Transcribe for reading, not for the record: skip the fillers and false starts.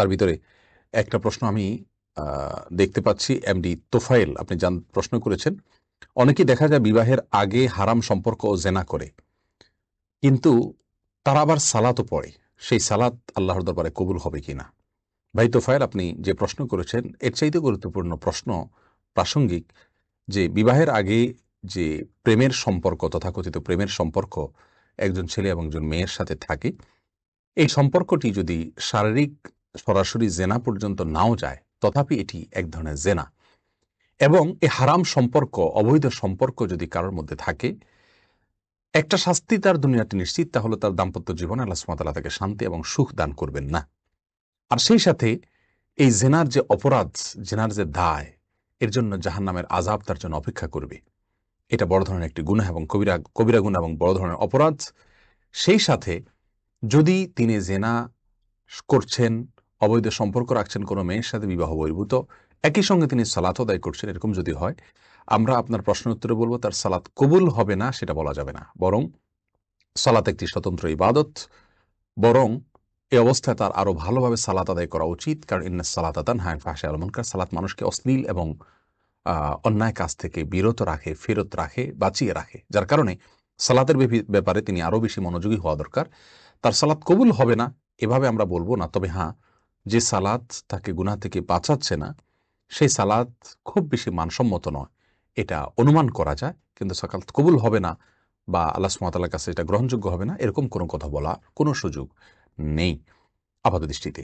তার ভিতরে একটা প্রশ্ন আমি দেখতে পাচ্ছি, এমডি তোফায়েল আপনি প্রশ্ন করেছেন, অনেকেই দেখা যায় বিবাহের আগে হারাম সম্পর্ক ও জেনা করে, কিন্তু তারা আবার সালাতও পড়ে, সেই সালাত আল্লাহর দরবারে কবুল হবে কিনা? ভাই তোফায়েল, আপনি যে প্রশ্ন করেছেন এর চাইতে গুরুত্বপূর্ণ প্রশ্ন প্রাসঙ্গিক, যে বিবাহের আগে যে প্রেমের সম্পর্ক, তথাকথিত প্রেমের সম্পর্ক একজন ছেলে এবং একজন মেয়ের সাথে থাকে, এই সম্পর্কটি যদি শারীরিক সরাসরি জেনা পর্যন্ত নাও যায়, তথাপি এটি এক ধরনের জেনা। এবং এই হারাম সম্পর্ক, অবৈধ সম্পর্ক যদি কারোর মধ্যে থাকে, একটা শাস্তি তার দুনিয়াটি নিশ্চিত, তা হলো তার দাম্পত্য জীবনে আল্লাহ সুবহানাহু ওয়া তাআলা তাকে শান্তি এবং সুখ দান করবেন না। আর সেই সাথে এই জেনার যে অপরাধ, জেনার যে দায়, এর জন্য জাহান্নামের আযাব তার জন্য অপেক্ষা করবে। এটা বড় ধরনের একটি গুনাহ এবং কবিরা গুনাহ এবং বড় ধরনের অপরাধ। সেই সাথে যদি তিনি জেনা করছেন, অবৈধ সম্পর্ক রাখছেন কোনো মেয়ের সাথে বিবাহ বহির্ভূত, একই সঙ্গে তিনি সালাত আদায় করছেন, এরকম যদি হয়, আমরা আপনার প্রশ্নের উত্তরে বলবো তার সালাত কবুল হবে না, সেটা বলা যাবে না। বরং সালাত একটি স্বতন্ত্র ইবাদত, বরং এই অবস্থায় তার আরো ভালোভাবে সালাত আদায় করা উচিত। কারণ ইন্নাস সালাতা তানহা আনিল ফাহশাই ওয়াল মুনকার, সালাত মানুষকে অশ্লীল এবং অন্যায় কাজ থেকে বিরত রাখে, ফেরত রাখে, বাঁচিয়ে রাখে। যার কারণে সালাতের ব্যাপারে তিনি আরো বেশি মনোযোগী হওয়া দরকার। তার সালাত কবুল হবে না এভাবে আমরা বলবো না, তবে হ্যাঁ, যে সালাত তাকে গুনাহ থেকে বাঁচাচ্ছে না, সেই সালাত খুব বেশি মানসম্মত নয়, এটা অনুমান করা যায়। কিন্তু সালাত কবুল হবে না বা আল্লাহ সুবহানাহু ওয়া তাআলার কাছে এটা গ্রহণযোগ্য হবে না, এরকম কোনো কথা বলা কোনো সুযোগ নেই আপাত দৃষ্টিতে।